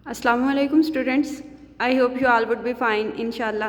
Assalamu alaikum students. I hope you all would be fine inshallah.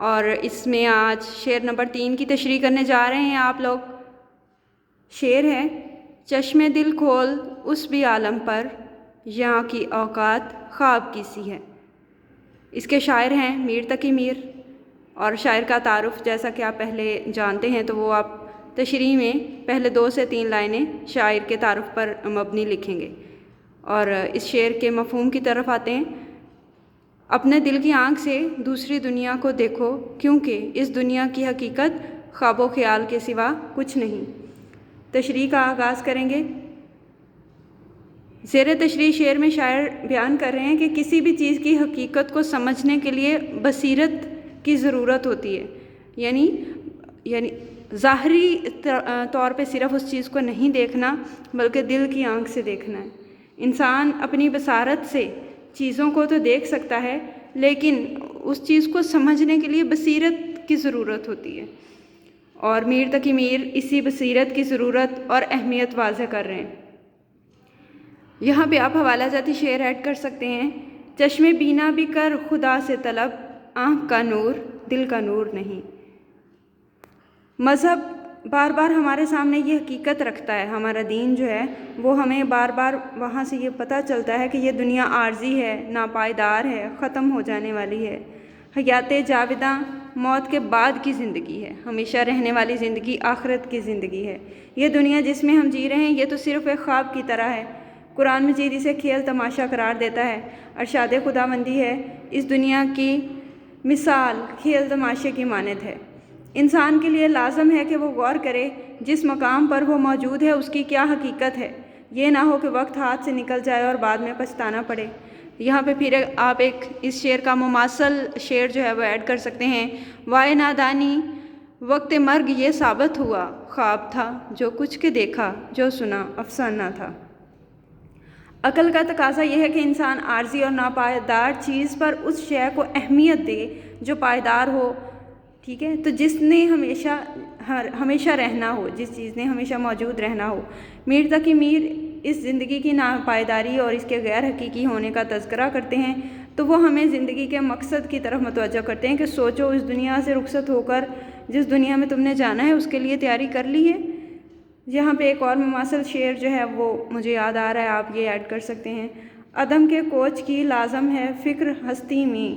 اور اس میں آج شعر نمبر 3 کی تشریح کرنے جا رہے ہیں آپ لوگ. شعر ہے: چشم دل کھول اس بھی عالم پر، یہاں کی اوقات خواب کی سی ہے. اس کے شاعر ہیں میر تقی میر، اور شاعر کا تعارف جیسا کہ آپ پہلے جانتے ہیں تو وہ آپ تشریح میں پہلے 2 سے 3 لائنیں شاعر کے تعارف پر مبنی لکھیں گے. اور اس شعر کے مفہوم کی طرف آتے ہیں: اپنے دل کی آنکھ سے دوسری دنیا کو دیکھو، کیونکہ اس دنیا کی حقیقت خواب و خیال کے سوا کچھ نہیں. تشریح کا آغاز کریں گے. زیر تشریح شعر میں شاعر بیان کر رہے ہیں کہ کسی بھی چیز کی حقیقت کو سمجھنے کے لیے بصیرت کی ضرورت ہوتی ہے. یعنی ظاہری طور پہ صرف اس چیز کو نہیں دیکھنا بلکہ دل کی آنکھ سے دیکھنا ہے. انسان اپنی بصارت سے چیزوں کو تو دیکھ سکتا ہے، لیکن اس چیز کو سمجھنے کے لیے بصیرت کی ضرورت ہوتی ہے. اور میر تقی میر اسی بصیرت کی ضرورت اور اہمیت واضح کر رہے ہیں. یہاں پہ آپ حوالہ جاتی شعر ایڈ کر سکتے ہیں: چشم بینا بھی کر خدا سے طلب، آنکھ کا نور دل کا نور نہیں. مذہب بار بار ہمارے سامنے یہ حقیقت رکھتا ہے، ہمارا دین جو ہے وہ ہمیں بار بار وہاں سے یہ پتہ چلتا ہے کہ یہ دنیا عارضی ہے، ناپائیدار ہے، ختم ہو جانے والی ہے. حیات جاوداں موت کے بعد کی زندگی ہے، ہمیشہ رہنے والی زندگی آخرت کی زندگی ہے. یہ دنیا جس میں ہم جی رہے ہیں یہ تو صرف ایک خواب کی طرح ہے. قرآن مجید اسے کھیل تماشا قرار دیتا ہے. ارشاد خداوندی ہے: اس دنیا کی مثال کھیل تماشے کی مانند ہے. انسان کے لیے لازم ہے کہ وہ غور کرے جس مقام پر وہ موجود ہے اس کی کیا حقیقت ہے. یہ نہ ہو کہ وقت ہاتھ سے نکل جائے اور بعد میں پچھتانا پڑے. یہاں پہ پھر آپ ایک اس شعر کا مماثل شعر جو ہے وہ ایڈ کر سکتے ہیں: وائے نادانی وقت مرگ یہ ثابت ہوا، خواب تھا جو کچھ کے دیکھا، جو سنا افسانہ تھا. عقل کا تقاضا یہ ہے کہ انسان عارضی اور ناپائیدار چیز پر اس شے کو اہمیت دے جو پائیدار ہو. ٹھیک ہے، تو جس نے ہمیشہ رہنا ہو، جس چیز نے ہمیشہ موجود رہنا ہو. میر تقی میر اس زندگی کی ناپائیداری اور اس کے غیر حقیقی ہونے کا تذکرہ کرتے ہیں، تو وہ ہمیں زندگی کے مقصد کی طرف متوجہ کرتے ہیں کہ سوچو، اس دنیا سے رخصت ہو کر جس دنیا میں تم نے جانا ہے اس کے لیے تیاری کر لی ہے. یہاں پہ ایک اور مماثل شعر جو ہے وہ مجھے یاد آ رہا ہے، آپ یہ ایڈ کر سکتے ہیں: عدم کے کوچ کی لازم ہے فکر ہستی میں،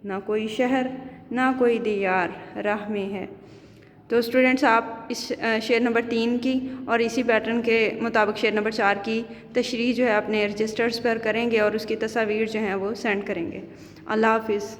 نہ کوئی شہر نہ کوئی دیار راہ میں ہے. تو اسٹوڈنٹس آپ اس شعر نمبر 3 کی اور اسی پیٹرن کے مطابق شعر نمبر 4 کی تشریح جو ہے اپنے رجسٹرز پر کریں گے اور اس کی تصاویر جو ہیں وہ سینڈ کریں گے. اللہ حافظ.